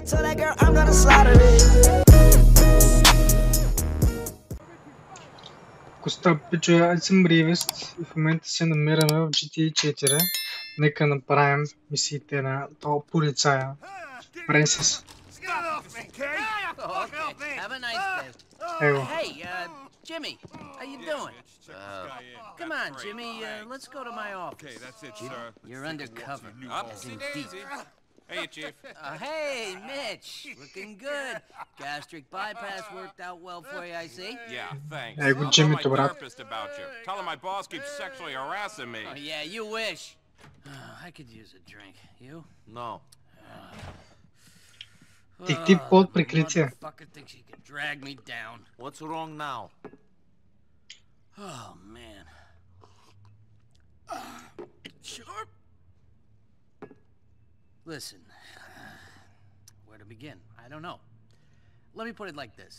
Tell that girl I'm gonna slaughter it. Костапичо, аз съм Ривест и в момента се намираме в GTA 4. Нека направим мисиите на този полицая. Пресис. Have a nice day. Его. Hey, Jimmy, how you doing? Come on, Jimmy, let's go to my office. Okay, that's it, sir. You're undercover, as in deep. Hey, Chief. Hey, Mitch, looking good. Gastric bypass worked out well for you, I see. Yeah, thanks. Hey, good I'll Jimmy, tell my brат. therapist about you. Tell him my boss keeps sexually harassing me. Oh, yeah, you wish. I could use a drink. You? No. Тип под прикрытие. Motherfucker thinks he can drag me down. What's wrong now? Oh, man. Sure. Listen, where to begin? I don't know. Let me put it like this.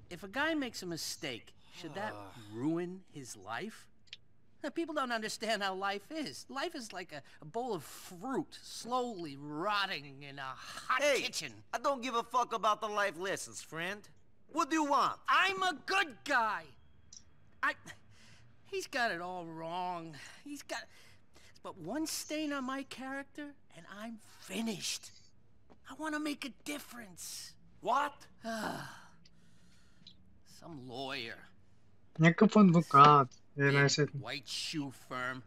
If a guy makes a mistake, should that ruin his life? Now, people don't understand how life is. Life is like a bowl of fruit slowly rotting in a hot kitchen. I don't give a fuck about the life lessons, friend. What do you want? I'm a good guy. He's got it all wrong. He's got... But one stain on my character, and I'm finished. I want to make a difference. What? Some lawyer. Някакъв адвокат. White shoe firm.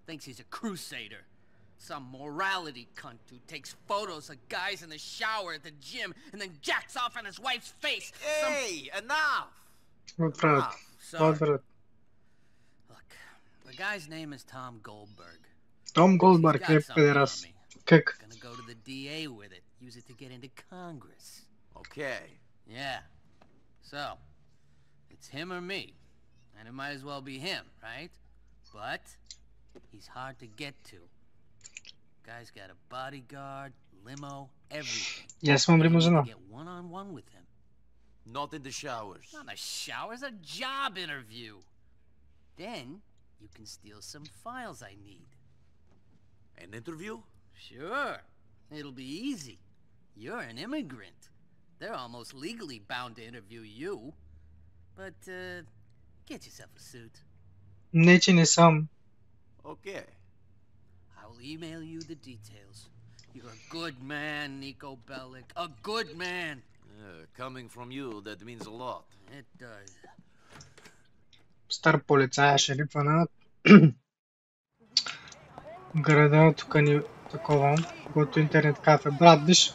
Thinks he's a crusader. Some morality cunt who takes photos of guys in the shower at the gym and then jacks off on his wife's face. Hey, enough! Отврат. Отврат. Look, the guy's name is Tom Goldberg. Том Голдбърг е педерас. Как? Gonna go to the DA with it. Use it to get into Congress. Okay. Yeah. So, it's him or me. And it might as well be him, right? But he's hard to get to. Guy's got a bodyguard, limo, everything. И аз имам лимузина. Get one-on-one with him. Not in the showers. Not a shower, it's a job interview. Then you can steal some files I need. An interview? Sure. It'll be easy. You're an immigrant. They're almost legally bound to interview you. But, get yourself a suit. Не, че не съм. Okay. I'll email you the details. You're a good man, Nico Bellic. A good man. Coming from you, that means a lot. It does. Стар полицая, шерифа на града, тук ни такова, когато интернет кафе. Брат, виж,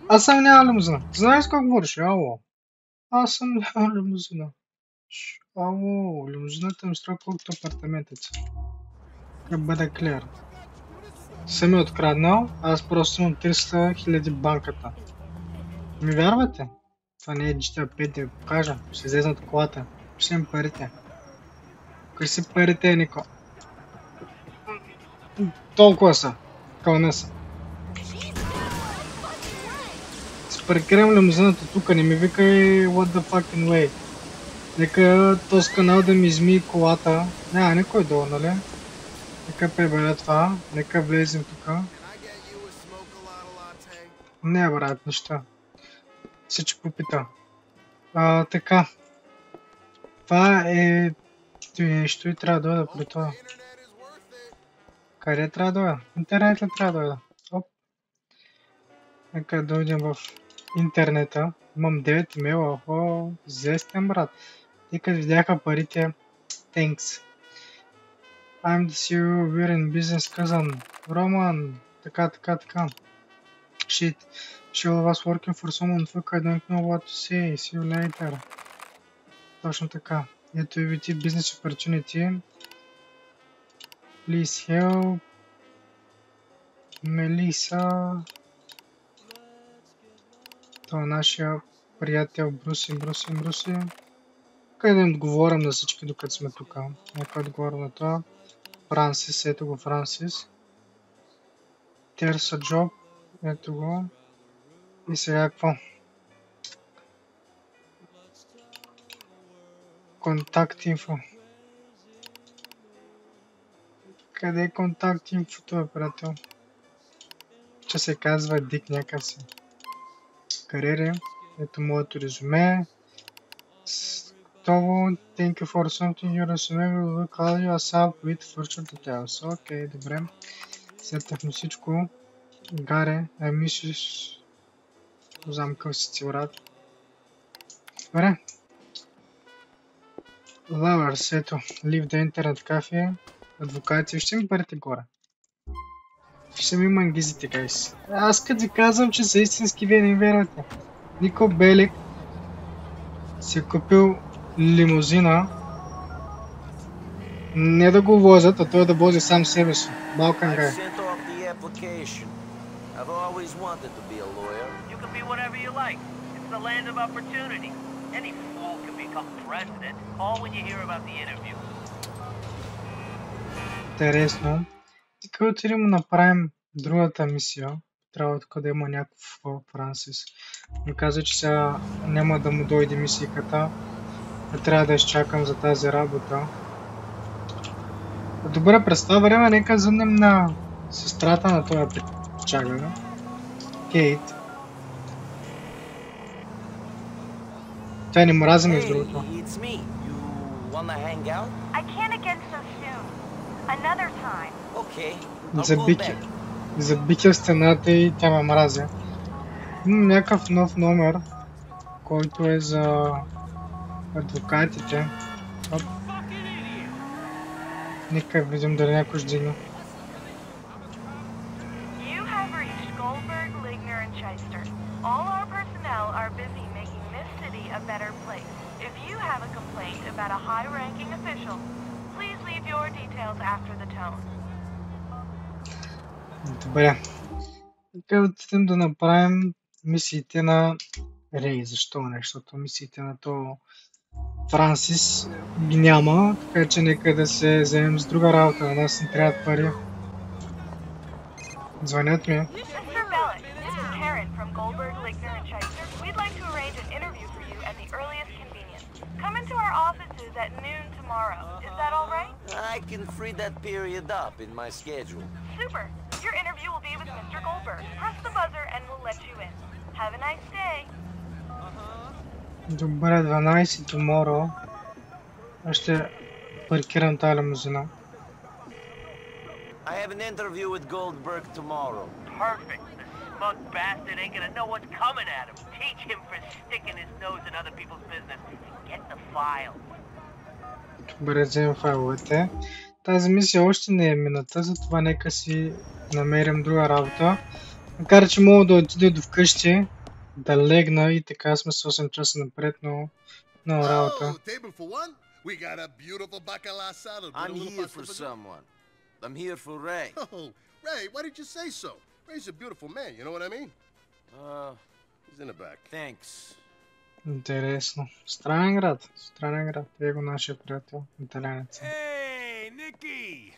аз съм няма лимузина. Знаеш как говориш? Ало. Аз съм няма лимузина. Ало, лимузината ми струва колкото апартаментът си. Да бъде клер. Съм ми откраднал, аз просто имам 300 000 банката. Ми вярвате? Това не е GTA 5, да ви покажа. Ще излезна от колата. Ще им парите. Кои си парите, Нико? Толкова са. Кълна са. Спаркирам лимузината тука, не ми викай what the fucking way. Нека този канал да ми измие колата. Няма никой долу, нали? Нека пребаля това. Нека влезем тука. Не, брат, неща. Всичко попита. Така. Това е нещо и трябва да дойда при това. Къде трябва да дойда? Интернет ли трябва да дойда? Оп. Нека дойдем в интернета. Имам 9 имейла. О, зестен, брат. Те като видяха парите. Thanks. I'm the CEO, we're in business, cousin. Roman. Така. Shit. Shell was working for someone, fuck, I don't know what to say. See you later. Точно така. Ето и VT Business Opportunity. Please help. Мелиса. Това е нашия приятел Бруси. Къде да им отговорим на всички, докато сме тук? Нека отговорим на това. Франсис, ето го Франсис. Терса Джоб, ето го. И сега какво? Контакт инфо. Къде е контакт инфото, приятел? Че се казва Дик някакси. кариери. Ето моето резюме. Това, thank you for something your resume will look how you yourself with virtual details. Окей, добре. Сетахме всичко. Гаре, мислиш... Знам къв си ти, брат. Добре. Lovers, ето. Leave the internet cafe. Адвокати, ще ми парите горе. Ще ми мангизите, гайс. Аз като ви казвам, че са истински, вие не вярвате. Нико Белик си е купил лимузина. Не да го возят, а той да вози сам себе си. Балкан гай. I've always wanted to be a lawyer. You can be whatever you like. It's the land of opportunity. Any fool can become president. Call when you hear about the interview. Интересно. Така отидем направим другата мисия. Трябва тук да има някакъв Франсис. Ми каза, че сега няма да му дойде мисийката. Трябва да изчакам за тази работа. Добре, през това време нека звънем на сестрата на този чага. Кейт. Тя не мрази между другото. Hey, it's me. You wanna hang out? I can't again so soon. Another time. Okay. I'll call back. Забиха стената и тя ме мрази. Имам някакъв нов номер, който е за адвокатите. Оп. Нека видим дали някой ще дигне. You have reached Goldberg, Ligner, and Shyster. All our personnel are busy making this city a better place. If you have a complaint about a high-ranking official, please leave your details after the tone. Добре. Нека отидем да направим мисиите на Рей. Защо не? Защото мисиите на то Франсис ги няма, така че нека да се вземем с друга работа. На нас не трябват пари. Звънят ми. Mr. Bellick, this is Karen from Goldberg, Ligner, and Shyster. We'd like to arrange an interview for you at the earliest convenience. Come into our offices at noon tomorrow. Is that all right? I can free that period up in my schedule. Super. Your interview will be with Mr. Goldberg. Press the buzzer and we'll let you in. Have a nice day. Добре, 12 tomorrow. Аз ще паркирам тази лимузина. I have an interview with Goldberg tomorrow. Perfect. The smug bastard ain't gonna know what's coming at him. Teach him for sticking his nose in other people's business. Get the file. Добре, вземем файловете. Тази мисия още не е мината, затова нека си намерим друга работа. Макар че мога да отида до вкъщи, да легна и така сме с 8 часа напред, но много работа. I'm here for someone. I'm here for Ray. Oh, Ray, why did you say so? Ray's a beautiful man, you know what I mean? He's in the back. Thanks. Интересно. Странен град. Странен град. Вие го нашия приятел, италянец. Hey, Nicky!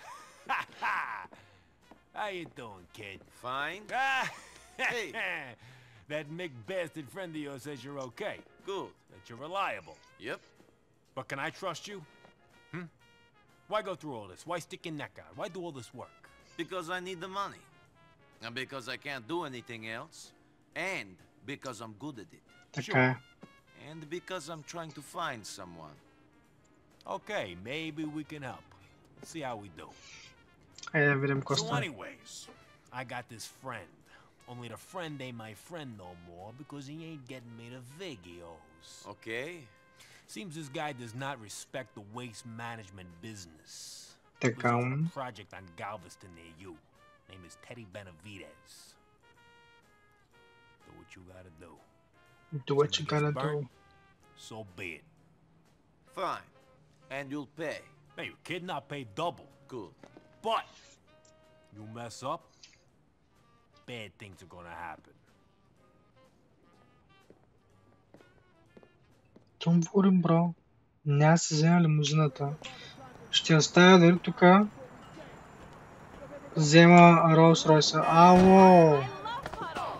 How you doing, kid? Fine. Hey. That Mick bastard friend of yours says you're okay. Good. That you're reliable. Yep. But can I trust you? Why go through all this? Why stick your neck out? Why do all this work? Because I need the money. And because I can't do anything else. And because I'm good at it. Така е. And because I'm trying to find someone. Okay, maybe we can help. Let's see how we do. Хайде да видим So коста. anyways, I got this friend. Only the friend ain't my friend no more because he ain't getting me the videos. Okay. Seems this guy does not respect the waste management business. Така. Looks like a project on Galveston near you. Name is Teddy Benavides. Do what you gotta do. Do what you gotta do. So be it. Fine. And you'll pay. Hey, you kidding? I'll pay double. Good. But you mess up, bad things are gonna happen. Том говорим, бро. Няма да се взема лимузината. Ще оставя дори тука. Взема Ролс Ройса. Ало!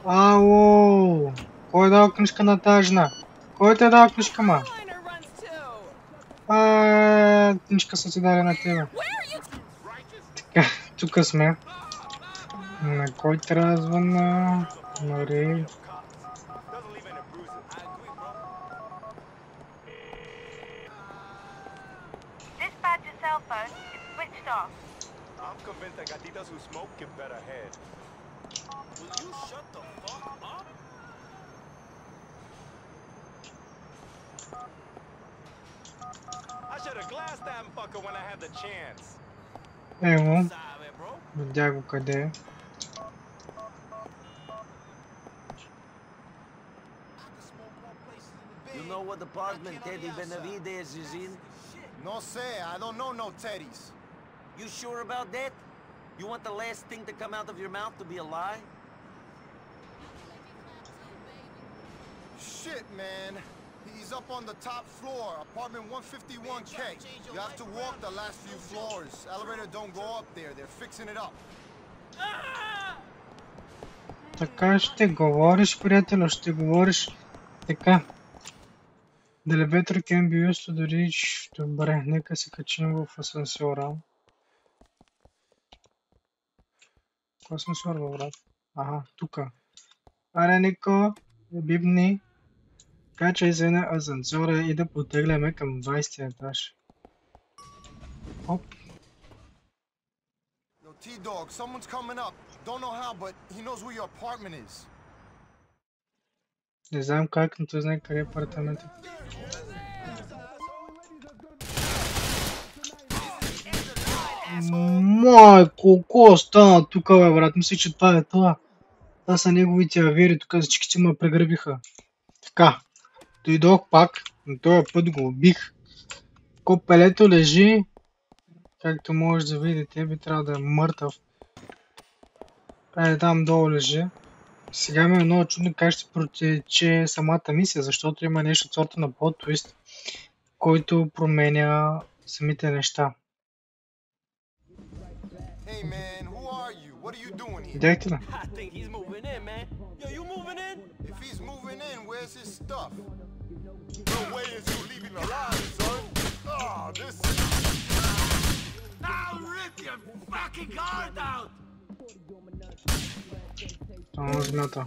Ало! Кой е дал книжка на тази жена? Кой те е дал книжка, ма? Книжка са ти дали на тебе. Така, тука сме. На кой трябва да звънна? На Рей. Doesn't leave any bruises. I agree, bro. Dispatch your cell phone. It's switched off. I'm convinced that gatitas who smoke get better head. Will you shut the fuck up? I should have glassed that fucker when I had the chance. Ево, Sabe, bro? видя го къде е. You know what apartment Teddy Benavides is in? No sé, I don't know no teddies. You sure about that? You want the last thing to come out of your mouth to be a lie? Shit, man. He's up on the top floor, apartment 151K. You have to walk the last few floors. Elevator don't go up there. They're fixing it up. Така ще говориш, приятелю, ще говориш така. The elevator can be used to the reach. Добре, нека се качим в асансьора. Кой асансьор, бе, брат? Ага, тука. Аре, Нико, бибни. Качай се на асансьора и да потегляме към 20-ти етаж. Оп. Yo, T-Dog, someone's coming up. Don't know how, but he knows where your apartment is. Не знам как, но той знае къде е апартаментът. Майко, какво стана тук, бе, брат? Мисля, че това е това. Това са неговите авери, тук всичките ме преграбиха. Така, дойдох пак, но този път го убих. Копелето лежи, както може да видите, би трябва да е мъртъв. Там долу лежи. Сега ми е много чудно как ще протече самата мисия, защото има нещо от сорта на плот твист, който променя самите неща. Hey, man, who are you? What are you doing here? Видяхте ли? I think he's moving in, man. Yo, you moving in? If he's moving in, where's his stuff? No way is you leaving alive, son. Oh, this is... I'll rip your fucking heart out! Само змята.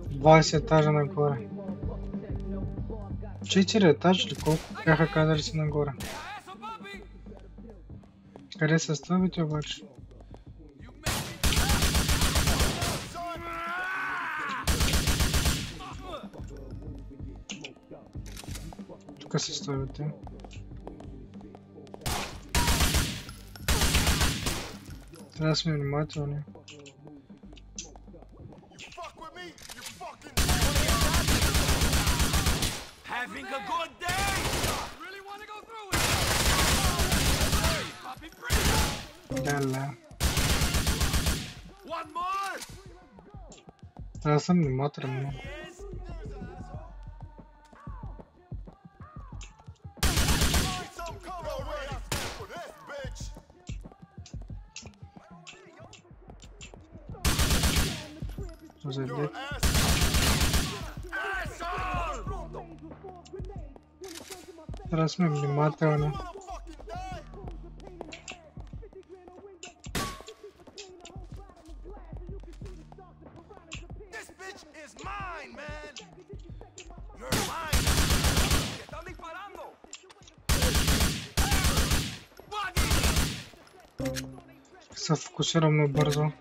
Двадесет етажа нагоре. 4 етажа или колко бяха казали си нагоре? Къде са стълбите обаче? Тук са стълбите. Трябва да сме внимателни. Having a good day! Really want to go through it? Poppy, breathe! Дале. One more! Трябва да съм внимателен. Зайдете. Трябва да сме внимателни. Се фокусирам много бързо.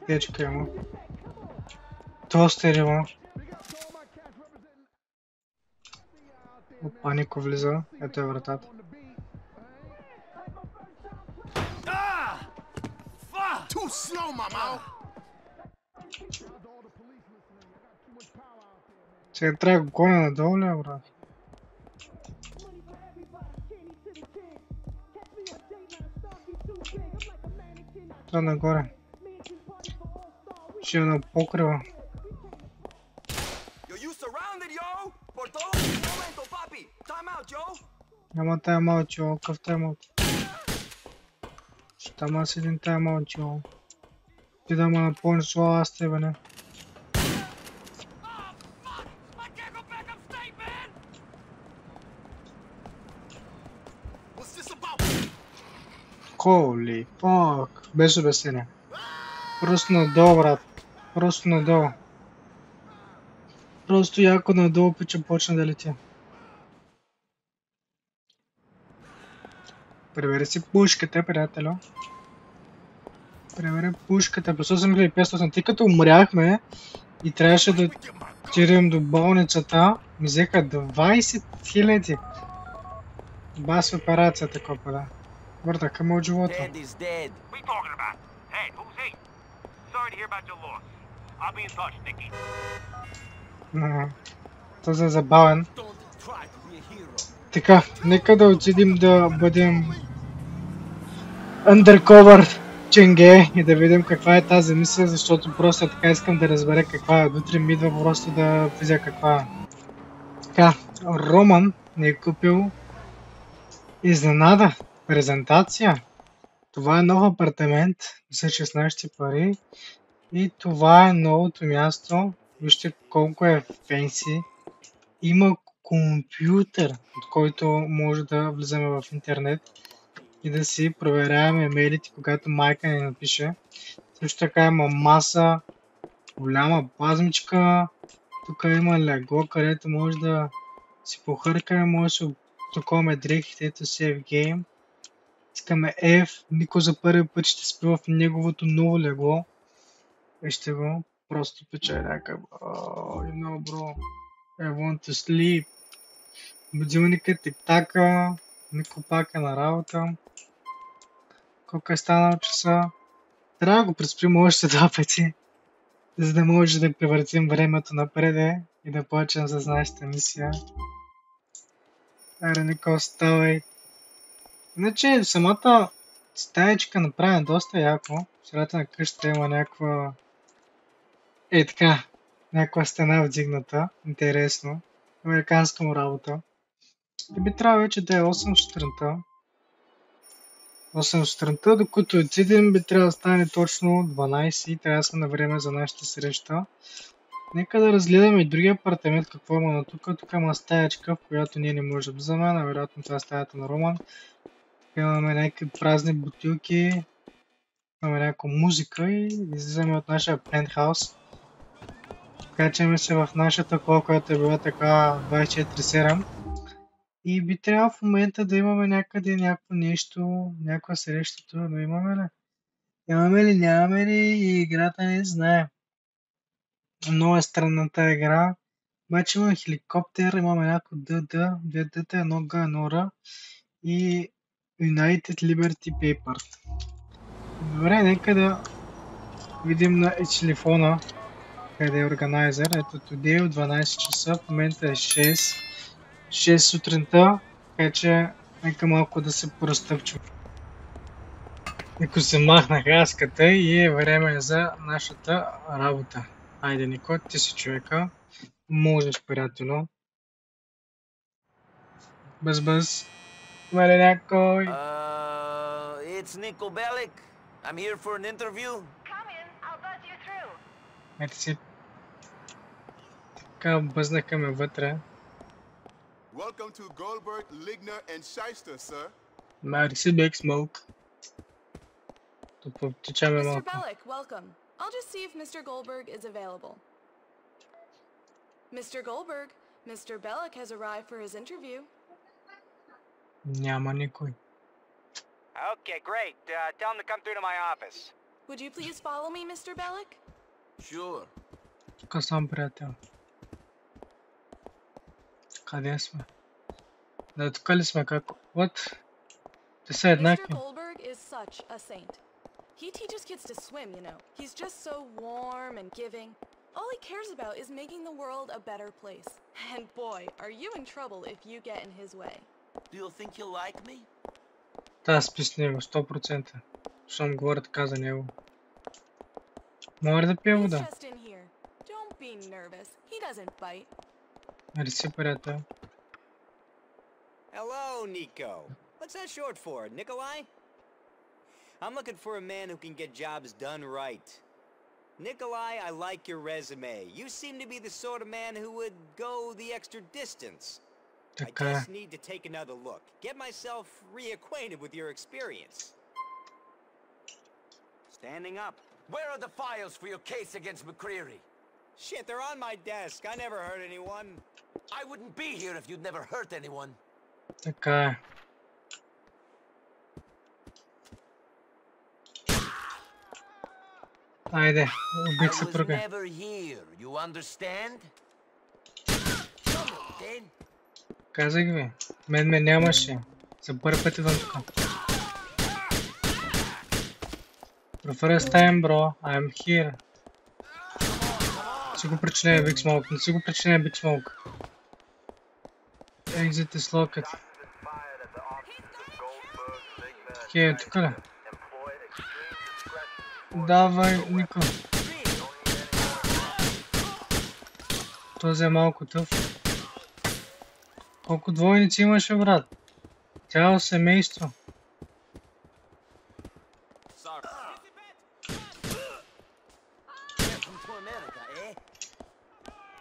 Печка има. Тостер има. Опа, никой влиза. Ето е вратата. Too slow, mama! Сега трябва да го гоня надолу ли, брат? Това нагоре. Ще е на покрива. Няма тайм-аут, чо. Какъв тайм-аут? Ще там аз един тайм-аут, чо. Ти да ме напълниш слава аз тебе, не. Holy fuck. Без обяснение. Просто надолу, брат. Просто надолу. Просто яко надолу пича почна да лети. Превери си пушката, приятелю. Превери пушката. По 8500. Тъй като умряхме и трябваше да тирим до болницата, ми взеха 20 000. Бас операцията, копа, върнаха ме от живота. What are you talking about? Hey, who's he? Sorry to hear about your loss. I'll be in touch, Nicky. Този е забавен. Така, нека да отидем да бъдем undercover ченге и да видим каква е тази мисия, защото просто така искам да разбера каква е. Вътре ми идва просто да видя каква е. Така, Роман ни е купил изненада, презентация. Това е нов апартамент за 16 пари и това е новото място. Вижте колко е фенси. Има компютър, от който може да влизаме в интернет и да си проверяваме имейлите, когато майка ни напише. Също така има маса, голяма плазмичка. Тук има легло, където може да си похъркаме, може да токоваме дрехите, ето Save Game. Искаме F, Нико за първи път ще спи в неговото ново легло. Вижте го, просто пече някакъв. You know, bro, I want to sleep. Будилникът тик-така, Нико пак е на работа. Колко е станал часа? Трябва да го преспим още 2 пъти, за да може да превъртим времето напреде и да почнем с нашата мисия. Аре, Нико, ставай. Иначе самата стаечка направена доста яко. В средата на къщата има някаква... така, някаква стена вдигната. Интересно. Американска му работа. И би трябвало вече да е 8 сутринта. 8 сутринта, докато отидем би трябва да стане точно 12 и трябва да сме на време за нашата среща. Нека да разгледаме и другия апартамент, какво има на тук. Тук има стаячка, в която ние не можем да вземем. Навероятно това е стаята на Роман. Имаме някакви празни бутилки. Имаме някаква музика и излизаме от нашия пентхаус. Качваме се в нашата кола, която е била така 24/7. И би трябвало в момента да имаме някъде някакво нещо, някаква среща, но имаме ли? Имаме ли, нямаме ли и играта не знае. Много е странната игра. Обаче имаме хеликоптер, имаме някакво ДД, 2 ДТ, 1 Г, 1 Р и United Liberty Paper. Добре, нека да видим на телефона къде е органайзер. Ето today от 12 часа, в момента е 6 сутринта, така че нека малко да се поразтъпчим. Нико се махна хаската и е време за нашата работа. Айде, Нико, ти си човека. Можеш, приятелю. Бъз. Има ли някой? It's Nico Bellic. I'm here for an interview. Come in, I'll buzz you through. Мерси. Така бъзнаха ме вътре. Welcome to Goldberg, Ligner and Shyster, sir. Мерси, Big Smoke. Тук потичаме Mr. малко. Bellic, welcome. I'll just see if Mr. Goldberg is available. Mr. Goldberg, Mr. Bellic has arrived for his interview. Няма никой. Okay, great. Tell him to come through to my office. Would you please follow me, Mr. Bellic? Sure. Тук съм, приятел. Къде сме? Да, тук ли сме? Как? What? Те са Mr. еднакви. Goldberg is such a saint. He teaches kids to swim, you know. He's just so warm and giving. All he cares about is making the world a better place. And boy, are you in trouble if you get in his way. Do you think he'll like me? Та спи с него, 100%. Щом говоря така за него. Може да пия He's вода. just in here. Don't be nervous. He doesn't bite. Мерси, приятел. Hello, Nico. What's that short for, Nikolai? I'm looking for a man who can get jobs done right. Nikolai, I like your resume. You seem to be the sort of man who would go the extra distance. I just need to take another look. Get myself reacquainted with your experience. Standing up. Where are the files for your case against McCreary? Shit, they're on my desk. I never hurt anyone. I wouldn't be here if you'd never hurt anyone. Така. Айде, убих съпруга. Never here, you understand? Казах ви, мен ме нямаше. За първи път идвам тук. For first time, bro, I'm here. Не си го причиняй, Big Smoke, не си го причиняй, Big Smoke. Exit is locked. Хей, тук ли? Давай, Нико. Този е малко тъв. Колко двойници имаше, брат? Цяло семейство.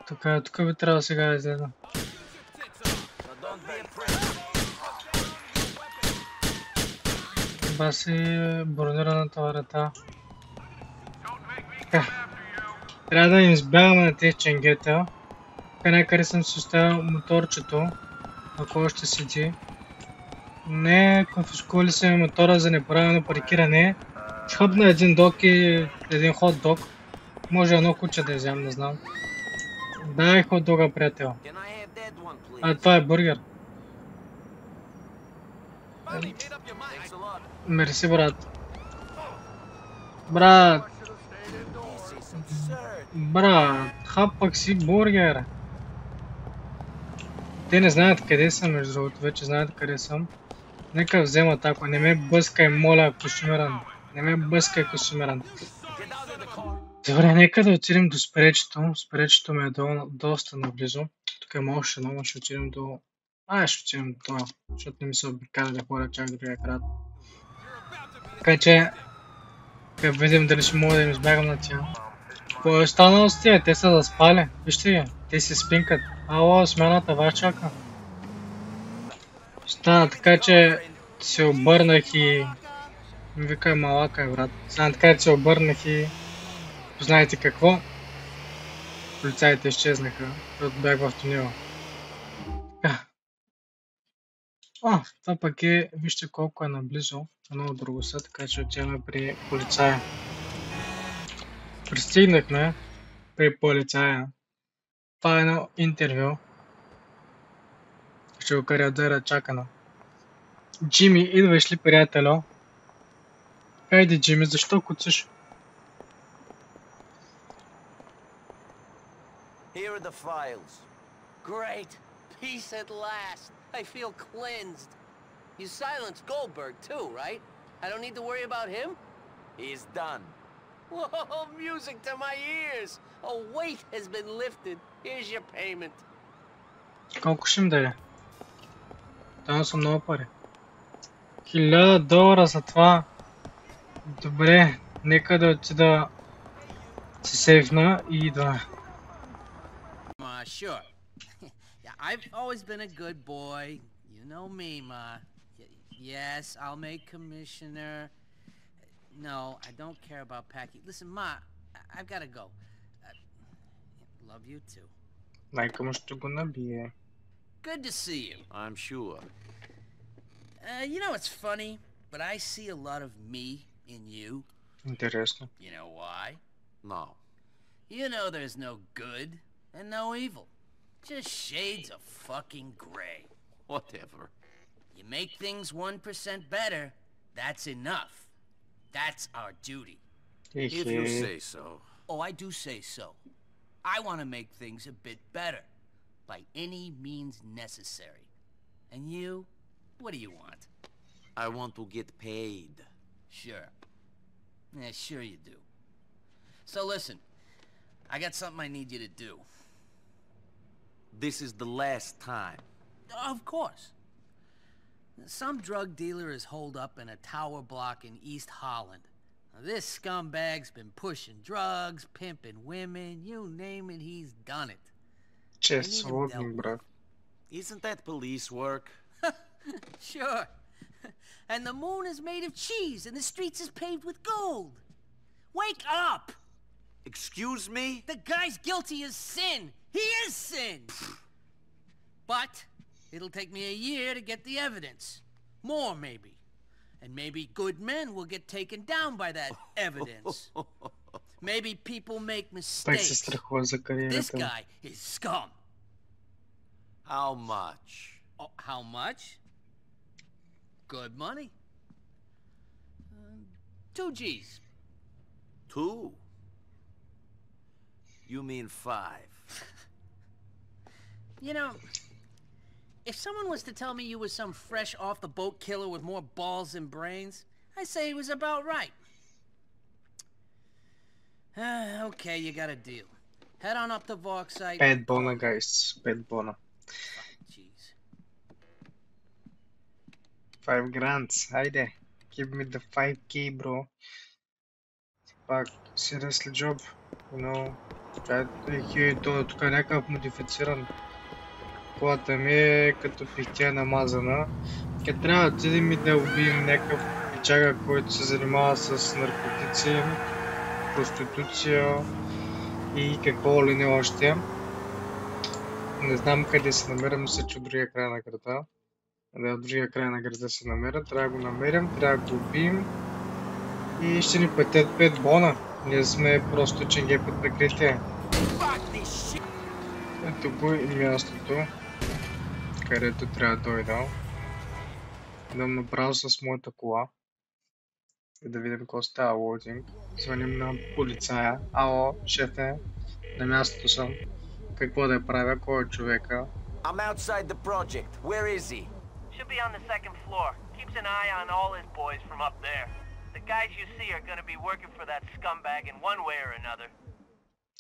Така, тук би трябва сега да излезе. Баси бронираната врата. Трябва да им избягаме на тези ченгета. Така някъде съм си оставил моторчето, ако още седи. Не конфискували се мотора за неправилно паркиране. Хъбна един док и един хот дог. Може едно куче да взем, не знам. Дай хот дога, приятел. А, това е бургер. Мерси, брат. Брат, хапак си бургер. Те не знаят къде съм, между другото, вече знаят къде съм. Нека вземат, ако не ме бъскай, моля, костюмеран. Не ме бъскай, костюмеран. Добре, нека да отидем до спречето. Спречето ми е доста наблизо. Тук има още едно, ще отидем до... ще отидем до това, защото не ми се обикаля да ходя чак до другия крат. Така че... Да видим дали ще мога да им избягам на тя. Кой е останал с тия? Те са заспали. Вижте ги, те си спинкат. Ало, смяната вас чака. Стана така, че се обърнах и... Викай малака, брат. Стана така, че се обърнах и... Знаете какво? Полицаите изчезнаха, защото бях в тунела. Това пък е... Вижте колко е наблизо. Много друго са, така че отиваме при полицая. Пристигнахме при полицая. Това е едно интервю. Ще го кариадера чакана. Джими, идваш ли, приятелю? Хайде, Джими, защо куцаш? Here are the files. Great. Peace at last. I feel cleansed. You silenced Goldberg too, right? I don't need to worry about him? He's done. Whoa, music to my ears. A weight has been lifted. Here's your payment. Колко ще им даде? Там са много пари. $1000 за това. Добре, нека да отида се сейфна и идва. Sure. I've always been a good boy. You know me, Ma. Yes, I'll make commissioner. No, I don't care about packing. Listen, Ma, I've got to go. Love you too. Майка му ще го набие. Good to see you. I'm sure. You know, it's funny, but I see a lot of me in you. Интересно. You know why? No. You know there's no good and no evil. Just shades of fucking gray. Whatever. You make things 1% better, that's enough. That's our duty. If you say so. Oh, I do say so. I want to make things a bit better, by any means necessary. And you, what do you want? I want to get paid. Sure. Yeah, sure you do. So listen, I got something I need you to do. This is the last time. Of course. Some drug dealer is holed up in a tower block in East Holland. This scumbag's been pushing drugs, pimping women, you name it, he's done it. Че сводник, брат. Isn't that police work? Sure. And the moon is made of cheese and the streets is paved with gold. Wake up! Excuse me? The guy's guilty as sin. He is sin. But it'll take me a year to get the evidence. More, maybe. And maybe good men will get taken down by that evidence. Maybe people make mistakes. This guy is scum. How much? Oh, how much? Good money. 2 G's. 2? You mean 5? You know, if someone was to tell me you was some fresh off the boat killer with more balls than brains, I'd say he was about right. Okay, you got a deal. Head on up to Vork's site. 5 бона, guys. 5 бона. Jeez. 5 grand. Хайде. Give me the 5k, bro. Пак, seriously job. You know, тук е някакъв модифициран. Колата ми е като пихтя намазана. Ке трябва да отидем и да убием някакъв пичага, който се занимава с наркотици, проституция и какво ли не още. Не знам къде се намира, мисля, че от другия край на града. Да, от другия край на града се намира. Трябва да го намерим, трябва да го убием и ще ни платят 5 бона. Ние сме просто ченге под прикритие. Ето го и мястото, където трябва да дойда. Идам направо с моята кола и да видим какво става лоудинг. Звъним на полицая. Ало, шефе, на мястото съм. Какво да правя, кой е човека? I'm outside the project. Where is he? Should be on the 2nd floor. Keeps an eye on all his boys from up there. The guys you see are gonna be working for that scumbag in one way or another.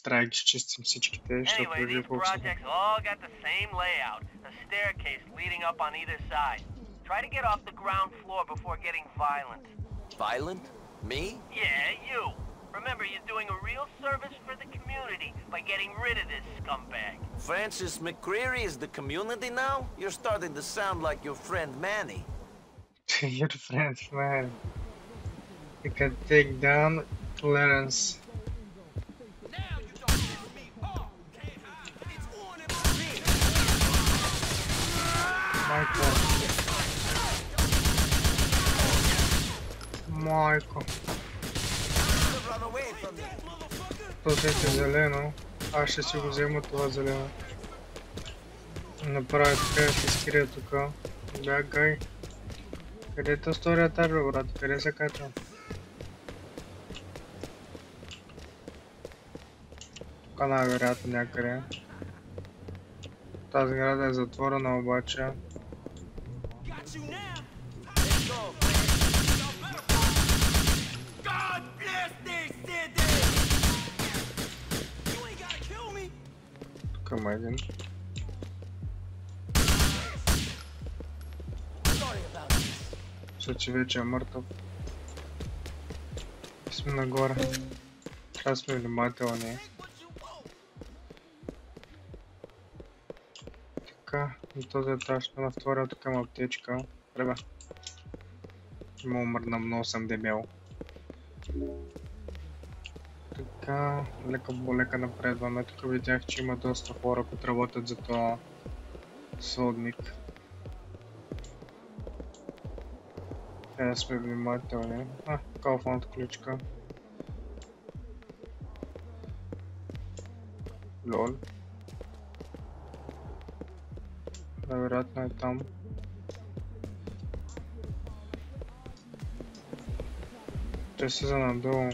Трябва да ги изчистим всичките, защото Anyway, these projects all got the same layout. A staircase leading up on either side. Try to get off the ground floor before getting violent. Violent? Me? Yeah, you. Remember, you're doing a real service for the community by getting rid of this scumbag. Francis McCreary is the community now? You're starting to sound like your friend Manny. Your friend Manny. You can take down Clarence. Майко. Майко. Пълзете зелено. Аз ще си го взема това зелено. Направя така да се скрия тука. Бягай. Къде е то втория етаж, бе, брат? Къде се качва? Тука най-вероятно някъде. Тази града е затворена обаче. Тук има един. Мисля, че вече е мъртъв. Сме нагоре. Трябва сме внимателни. Така, на този етаж, на втория тук има аптечка. Треба. Има умърнам, но съм дебел. Така, лека по лека напредваме. Тук видях, че има доста хора, които работят за това сводник. Трябва да сме внимателни. Калфонт ключка. Лол. Вероятно е там. Те са за надолу.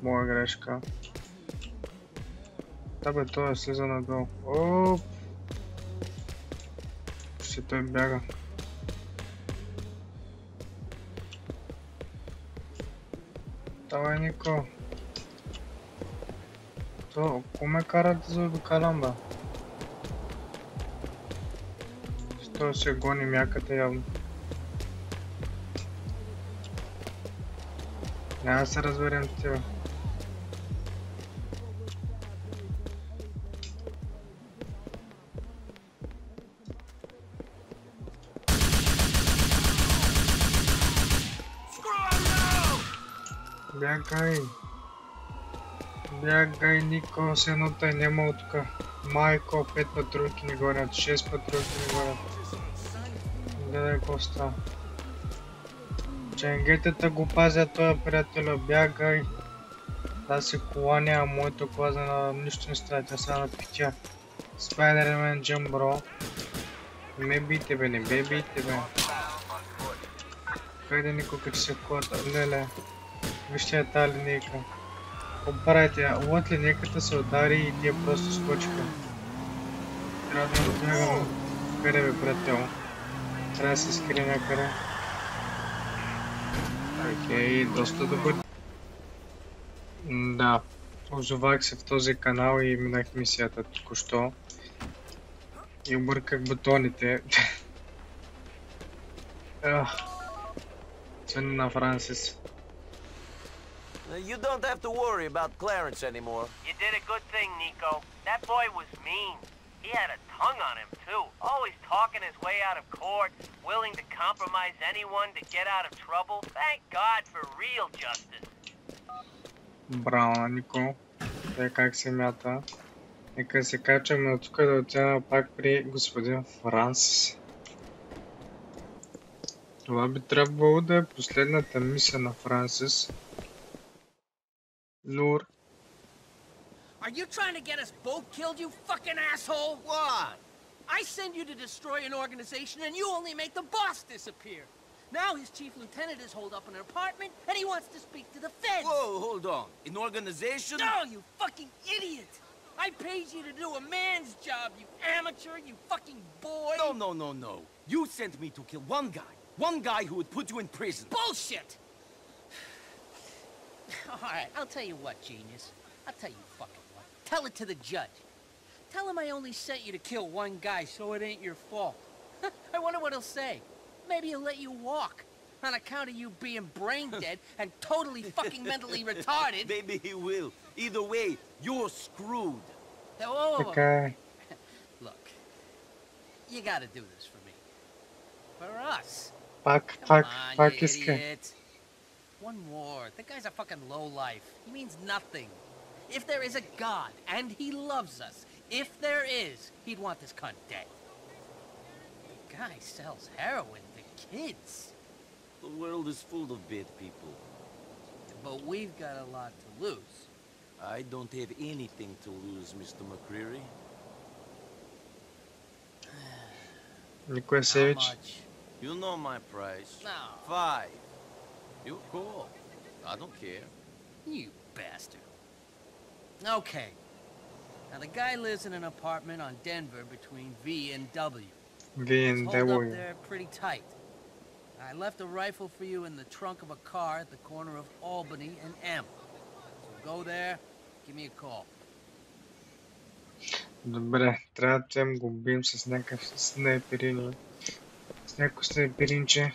Моя грешка. Да бе, той слиза надолу. Оп! Ще той бяга. Давай, Нико. То, ко кара да заобикалям, бе? Той се гони мяката явно. Няма да се разберем с тебе. Бягай! Бягай, Нико, с едното е нямало тука. Майко, 5 патрулки не горят, 6 патрулки не горят. Гледай какво става. Ченгетата го пазят този приятеля, бягай. Тази си кола няма, моето кола за нищо не става, тя сега на питя. Spider-Man Jump, бро. Не бийте бе, не бейте бе. Хайде Нико, като си в колата, леле. Вижте я тази линейка. Правите, от линейката се удари и тия просто скочиха. Трябва да отбягам. Къде бе, приятел? Трябва да се скрие някъде. Окей, доста добър. Да, озовах се в този канал и минах мисията току-що. И обърках бутоните. Звъни на Франсис. You don't have to worry about Clarence anymore. You did a good thing, Nico. That boy was mean. He had a tongue on him, too. Always talking his way out of court, willing to compromise anyone to get out of trouble. Thank God for real justice. Браво, Нико. Те как се мята. Нека се качаме от тук да отидем пак при господин Франсис. Това би трябвало да е последната мисия на Франсис. Лур. Are you trying to get us both killed, you fucking asshole? What? I send you to destroy an organization and you only make the boss disappear. Now his chief lieutenant is holed up in an apartment and he wants to speak to the feds. Whoa, hold on. An organization? No, you fucking idiot! I paid you to do a man's job, you amateur, you fucking boy! No. You sent me to kill one guy. One guy who would put you in prison. Bullshit! Alright, I'll tell you what, genius. I'll tell you fucking what. Tell it to the judge. Tell him I only sent you to kill one guy, so it ain't your fault. I wonder what he'll say. Maybe he'll let you walk. On account of you being brain dead and totally fucking mentally retarded. Maybe he will. Either way, you're screwed. Okay. Look, you gotta do this for me. For us. Fuck, Idiot. One more. The guy's a fucking lowlife. He means nothing. If there is a God, and he loves us, if there is, he'd want this cunt dead. The guy sells heroin to kids. The world is full of bad people. But we've got a lot to lose. I don't have anything to lose, Mr. McCreary. Nikosevich. You know my price. No. 5. You call. I don't care. You bastard. Okay. Now the guy lives in an apartment on Denver between V and W. V and He's holed W. up there pretty tight. I left a rifle for you in the trunk of a car at the corner of Albany and M. So go there, give me a call. Добре, трябва да взем го убием с някакъв снайперин. С някакво снайперинче.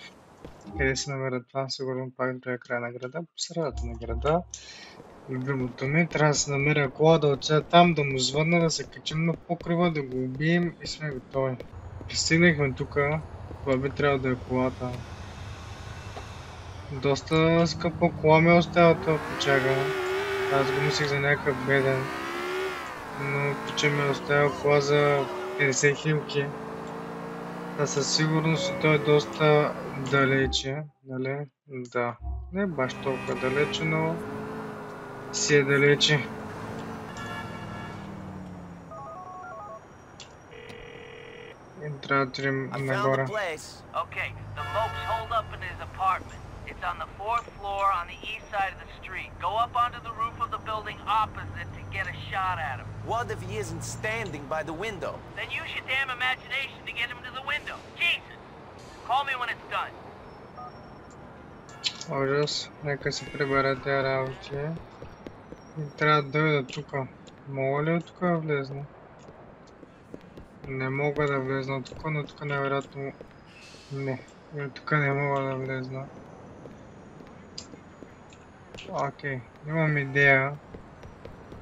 Къде се намира това? Сигурно пак до края на града. По средата на града. Любимото ми. Трябва да се намеря кола, да отида там, да му звънна, да се качим на покрива, да го убием и сме готови. Пристигнахме тука. Това би трябвало да е колата. Доста скъпа кола ми остава това печага. Аз го мислих за някакъв беден. Но пича ми оставя кола за 50 хилки. А със сигурност той е доста далече, нали? Да. Не баш толкова далече, но си е далече. И трябва да отидем нагоре. Okay, the moke's holed up in his apartment. It's on the 4th floor on the east side of the street. Go up onto the roof of the building opposite to get a shot at him. What if he isn't standing by the window? Then use your damn imagination to get him to the window. Jesus! Call me when it's done. Ужас, нека се прибера тя работи. И трябва да дойда тука. Мога ли от тука да влезна? Не мога да влезна от тука, но тука невероятно... Не, и от тука не мога да влезна. Окей, имам идея.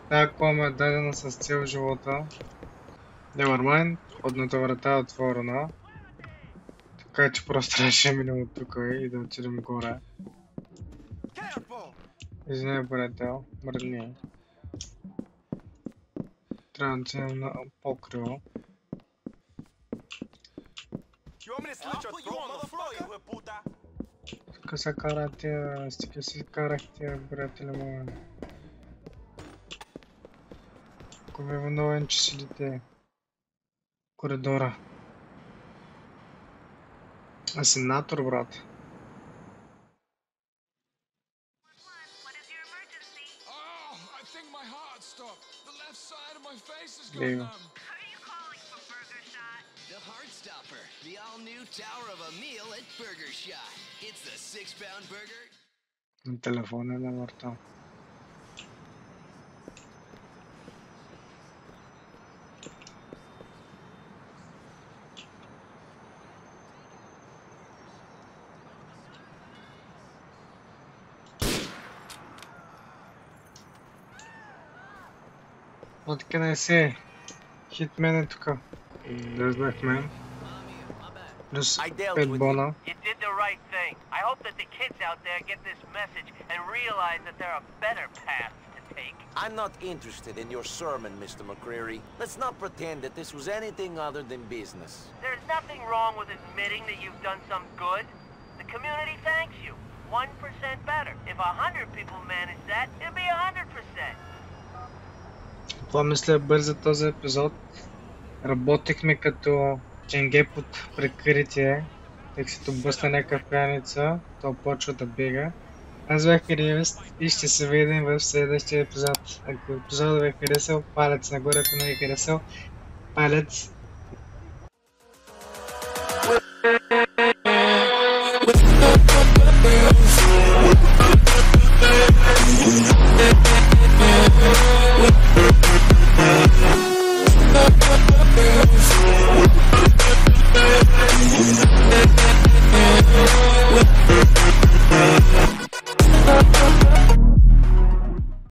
Тая кома е дадена с цел живота. Nevermind, входната врата е отворена. Така че просто трябваше да минем от тук и да отидем горе. Извинявай, приятел, мръдни. Трябва да отидем на покриво. Тук се карат тия, стига си карах тия приятели моя. Ако ви виновен, че седите коридора. Асенатор, брат. Лего. На телефона е на върта. What can I say? Hitman е тука. Дъзнахме. Плюс 5 бона. You did the right thing. I hope that the kids out there get this message and realize that there are better paths to take. I'm not interested in your sermon, Mr. McCreary. Let's not pretend that this was anything other than business. There's nothing wrong with admitting that you've done some good. The community thanks you. 1% better. If 100 people manage that, it'll be 100%. Това мисля бързо този епизод. Работихме като ченге под прикритие, тъй като бъсна някакъв пияница, то почва да бега. Аз бях Кириевист и ще се видим в следващия епизод. Ако епизодът ви е харесал, палец нагоре, ако не ви е харесал, палец